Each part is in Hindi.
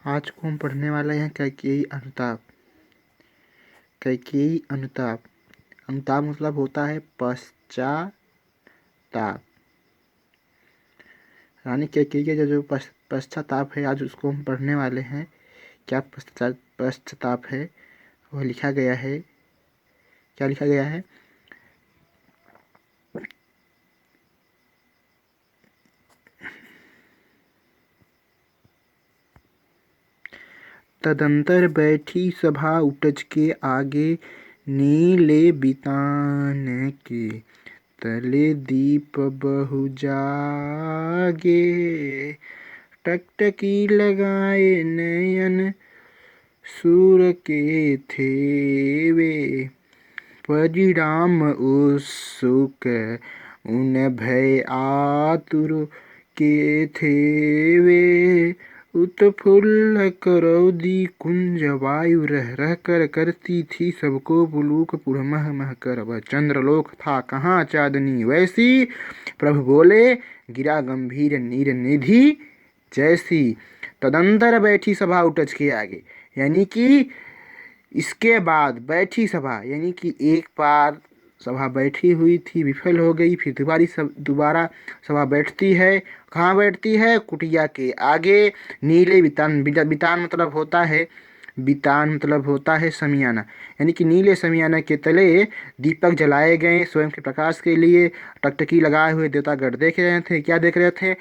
आज को हम पढ़ने वाले हैं कैकेयी अनुताप। कैकेयी अनुताप। अनुताप मतलब होता है पश्चाताप। रानी कैकेयी का जो पश्चाताप है, आज उसको हम पढ़ने वाले हैं। क्या पश्चाताप है वह लिखा गया है। क्या लिखा गया है? तदंतर बैठी सभा उठज के आगे, नीले बितान के तले दीप बहु जागे। टकटकी लगाए नयन सूर के थे वे, परिणाम उत्सुक उन भय आतुर के थे वे। उत्फुल्ल करौदी कुंज वायु रह रह कर करती थी सबको पुलूक पुर मह मह कर। वह चंद्रलोक था कहाँ चांदनी वैसी, प्रभु बोले गिरा गंभीर नीर निधि जैसी। तदंतर बैठी सभा उठज के आगे, यानी कि इसके बाद बैठी सभा, यानी कि एक बार सभा बैठी हुई थी, विफल हो गई, फिर दोबारा सभा बैठती है। कहाँ बैठती है? कुटिया के आगे। नीले बितान, बितान मतलब होता है समियाना, यानी कि नीले समियाना के तले दीपक जलाए गए स्वयं के प्रकाश के लिए। टकटकी लगाए हुए देवतागण देख रहे थे। क्या देख रहे थे?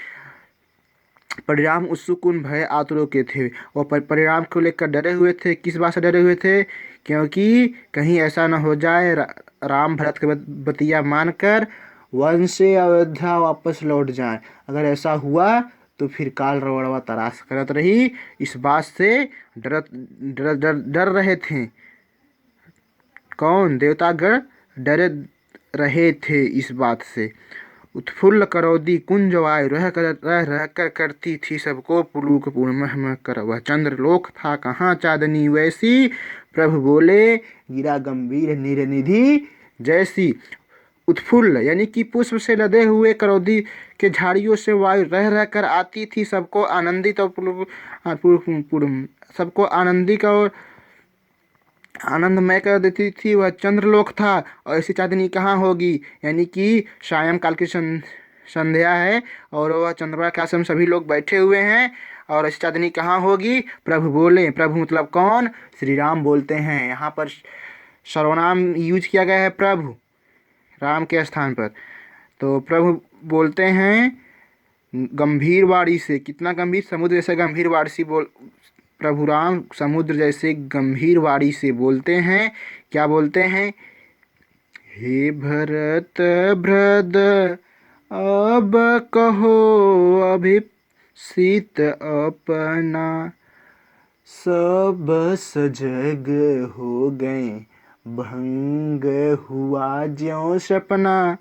परिणाम उत्सुकुन भय आतुरों के थे। वो परिणाम को लेकर डरे हुए थे। किस बात से डरे हुए थे? क्योंकि कहीं ऐसा न हो जाए राम भरत के बतिया मानकर वन से अयोध्या वापस लौट जाए। अगर ऐसा हुआ तो फिर काल रवड़वा तराश करत रही। इस बात से डर रहे थे। कौन? देवतागण डरे रहे थे इस बात से। उत्फुल्ल करौदी कुंज वायु रह कर करती थी सबको पुलूक पूर्ण मह मह कर। वह चंद्रलोक था कहाँ चांदनी वैसी, प्रभु बोले गिरा गंभीर निरनिधि जैसी। उत्फुल्ल यानी कि पुष्प से लदे हुए करौदी के झाड़ियों से वायु रह रह कर आती थी, सबको आनंदित और सबको आनंदित और आनंदमय कर देती थी। वह चंद्रलोक था और ऐसी चांदनी कहाँ होगी, यानी कि सायंकाल की संध्या है और वह चंद्रमा के आश्रम सभी लोग बैठे हुए हैं और ऐसी चांदनी कहाँ होगी? प्रभु बोले। प्रभु मतलब कौन? श्री राम बोलते हैं। यहाँ पर सर्वनाम यूज किया गया है प्रभु, राम के स्थान पर। तो प्रभु बोलते हैं गंभीर वाणी से। कितना गंभीर? समुद्र जैसे गंभीर वाणी से प्रभु राम समुद्र जैसे गंभीर वाणी से बोलते हैं। क्या बोलते हैं? हे भरत भ्रद अब कहो अभिप्सित अपना, सब सजग हो गए भंग हुआ ज्यों सपना।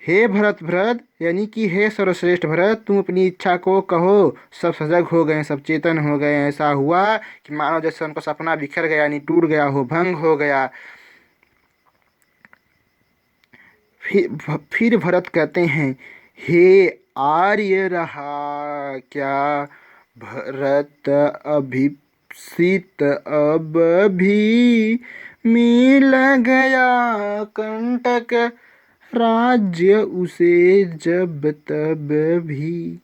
हे भरत भरत यानी कि हे सर्वश्रेष्ठ भरत, तुम अपनी इच्छा को कहो। सब सजग हो गए, सब चेतन हो गए। ऐसा हुआ कि मानो जैसे उनका सपना बिखर गया, यानी टूट गया हो, भंग हो गया। फिर भरत कहते हैं हे आर्य रहा क्या भरत अभिप्सित अब भी, मिल गया कंटक राज्य उसे जब तब भी।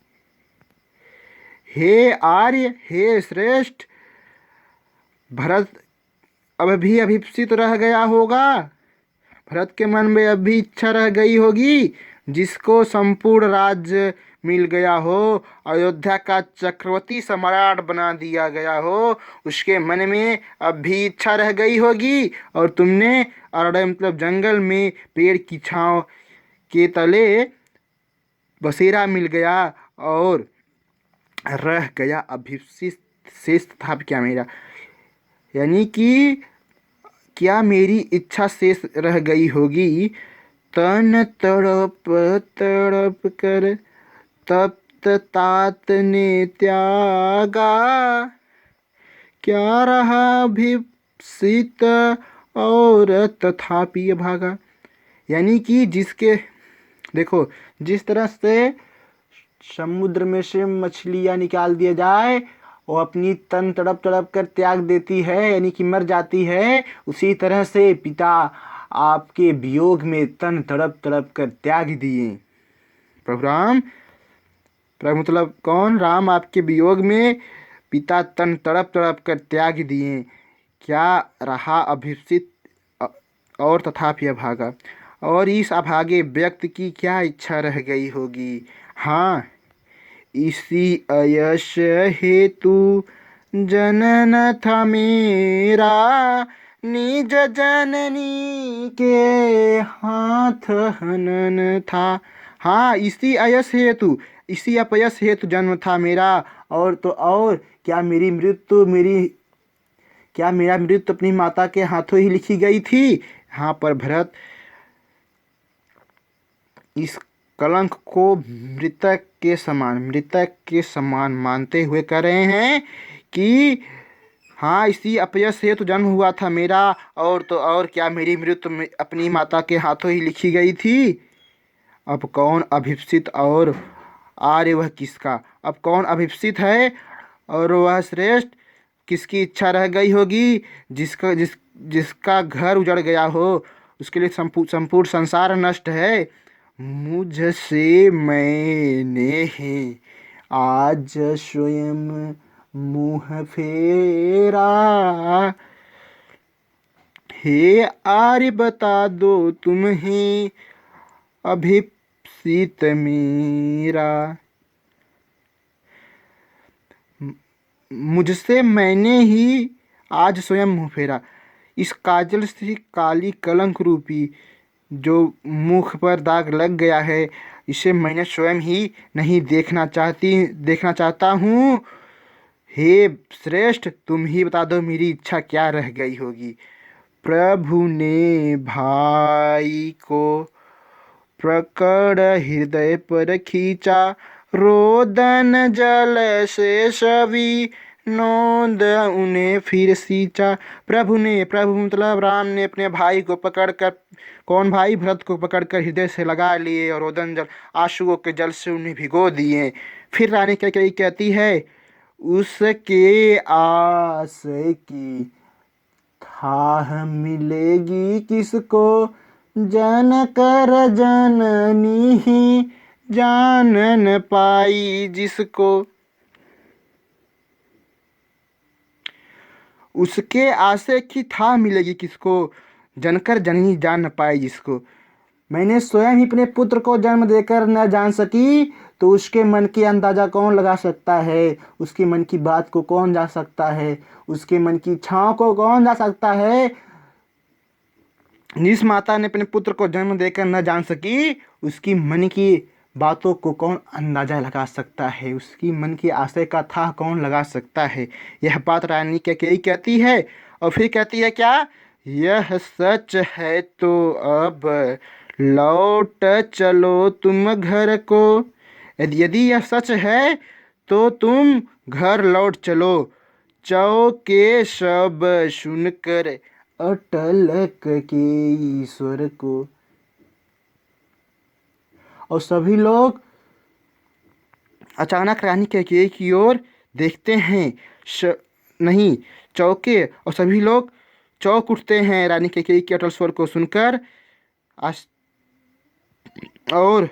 हे आर्य, हे श्रेष्ठ, भरत अब भी अभिप्सित रह गया होगा। भरत के मन में अब भी इच्छा रह गई होगी। जिसको संपूर्ण राज्य मिल गया हो, अयोध्या का चक्रवर्ती सम्राट बना दिया गया हो, उसके मन में अब भी इच्छा रह गई होगी। और तुमने अरण्य मतलब जंगल में पेड़ की छांव के तले बसेरा मिल गया और रह गया अभिप्सित। शेष था क्या मेरा, यानी कि क्या मेरी इच्छा शेष रह गई होगी। तन तड़प तड़प कर तप्त तात ने त्यागा, क्या रहा अभिप्सित और तथापि भागा। यानी कि जिसके देखो, जिस तरह से समुद्र में से मछलियाँ निकाल दिया जाए वो अपनी तन तड़प तड़प कर त्याग देती है, यानी कि मर जाती है, उसी तरह से पिता आपके वियोग में तन तड़प तड़प कर त्याग दिए। प्रभु राम, प्रभु मतलब कौन? राम आपके वियोग में पिता तन तड़प तड़प कर त्याग दिए। क्या रहा अभिप्सित और तथापि अभागा, और इस अभागे व्यक्ति की क्या इच्छा रह गई होगी। हाँ, इसी अयश हेतु जनन था मेरा, निज जननी के हाथ हनन था। हाँ, इसी अयश हेतु, इसी अपयश हेतु जन्म था मेरा, और तो और क्या मेरा मृत्यु अपनी माता के हाथों ही लिखी गई थी। यहाँ पर भरत इस कलंक को मृतक के समान मानते हुए कह रहे हैं कि हाँ, इसी अपयश से तो जन्म हुआ था मेरा, और तो और क्या मेरी मृत्यु अपनी माता के हाथों ही लिखी गई थी। अब कौन अभिप्सित और आर्य वह किसका? अब कौन अभिप्सित है और वह श्रेष्ठ किसकी इच्छा रह गई होगी? जिसका घर उजड़ गया हो, उसके लिए संपूर्ण संसार नष्ट है। मुझसे मैंने ही आज स्वयं मुँह फेरा, हे आर्य बता दो तुम्हें अभिप्सित मेरा। मुझसे मैंने ही आज स्वयं मुँह फेरा। इस काजल से काली कलंक रूपी जो मुख पर दाग लग गया है, इसे मैंने स्वयं ही नहीं देखना चाहता हूँ। हे श्रेष्ठ, तुम ही बता दो मेरी इच्छा क्या रह गई होगी। प्रभु ने भाई को प्रकट हृदय पर खींचा, रोदन जल से सभी नोंद उन्हें फिर सींचा। प्रभु मतलब राम ने अपने भाई को पकड़कर, कौन भाई? भरत को पकड़कर हृदय से लगा लिए और रोदन जल, आंसुओं के जल से उन्हें भिगो दिए। फिर रानी क्या कहती है? उसके आस की थाह मिलेगी किसको, जन कर जननी ही जान न पाई जिसको। उसके आशय की थाह मिलेगी किसको, जनकर जननी जान न पाई जिसको। मैंने स्वयं ही अपने पुत्र को जन्म देकर न जान सकी, तो उसके मन की अंदाजा कौन लगा सकता है? उसके मन की बात को कौन जान सकता है? उसके मन की इच्छाओं को कौन जान सकता है? जिस माता ने अपने पुत्र को जन्म देकर न जान सकी, उसकी मन की बातों को कौन अंदाजा लगा सकता है? उसकी मन की आशय का था कौन लगा सकता है? यह बात रानी कैकेयी कहती है, और फिर कहती है क्या? यह सच है तो अब लौट चलो तुम घर को। यदि यह सच है तो तुम घर लौट चलो। चौके सब सुनकर अटलक के ईश्वर को। और सभी लोग अचानक रानी कैकेयी की ओर देखते हैं। नहीं, चौके, और सभी लोग चौंक उठते हैं रानी कैकेयी के अटल स्वर को सुनकर। और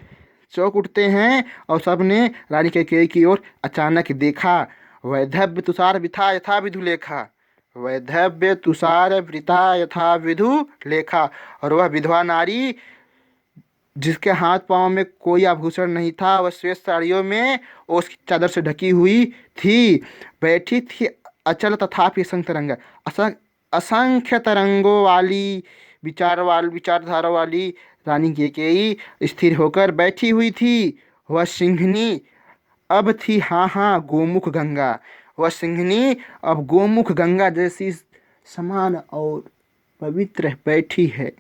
चौंक उठते हैं और सबने रानी कैकेयी की ओर अचानक देखा। वैधव्य तुषार वृथा यथा विधु लेखा, वैधव्य तुषार वृथा यथा विधु लेखा। और वह विधवा नारी जिसके हाथ पांव में कोई आभूषण नहीं था, वह श्वेत साड़ियों में ओस की चादर से ढकी हुई थी, बैठी थी अचल तथापि असंख्य तरंग, असंख्य तरंगों वाली विचारधारा वाली रानी कैकेयी स्थिर होकर बैठी हुई थी। वह सिंहनी अब थी हाँ गोमुख गंगा। वह सिंहनी अब गोमुख गंगा जैसी समान और पवित्र बैठी है।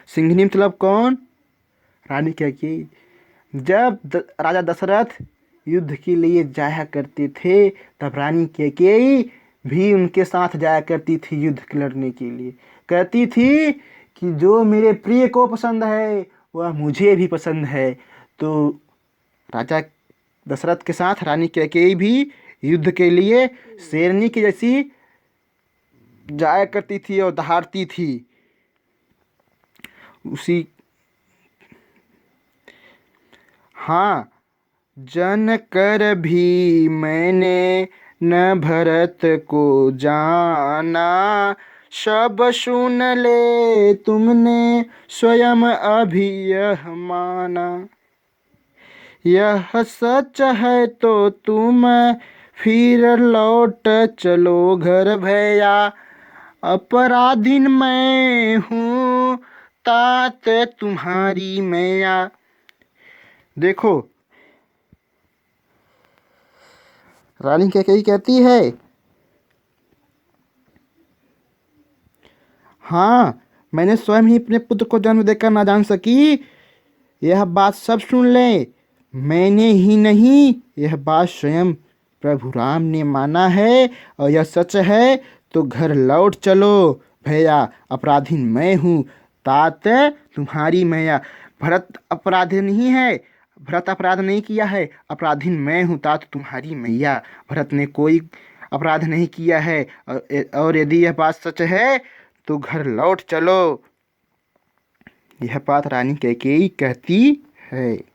सिंहनी मतलब कौन? रानी कैकेयी। जब राजा दशरथ युद्ध के लिए जाया करते थे, तब रानी कैकेयी भी उनके साथ जाया करती थी युद्ध लड़ने के लिए। कहती थी कि जो मेरे प्रिय को पसंद है वह मुझे भी पसंद है। तो राजा दशरथ के साथ रानी कैकेयी भी युद्ध के लिए शेरनी की जैसी जाया करती थी और दहाड़ती थी। उसी हाँ, जन कर भी मैंने न भरत को जाना, सब सुन ले तुमने स्वयं अभी यह माना। यह सच है तो तुम फिर लौट चलो घर भैया, अपराधीन मैं हूँ तात तुम्हारी मैया। देखो, रानी कैकेयी कहती है, हाँ, मैंने स्वयं ही अपने पुत्र को जन्म देकर ना जान सकी, यह बात सब सुन ले। मैंने ही नहीं, यह बात स्वयं प्रभु राम ने माना है और यह सच है तो घर लौट चलो भैया, अपराधीन मैं हूँ तात तुम्हारी मैया। भरत अपराधी नहीं है, भरत अपराध नहीं किया है, अपराधीन मैं हूँ तात तुम्हारी मैया। भरत ने कोई अपराध नहीं किया है और यदि यह बात सच है तो घर लौट चलो। यह बात रानी कैकेयी कहती है।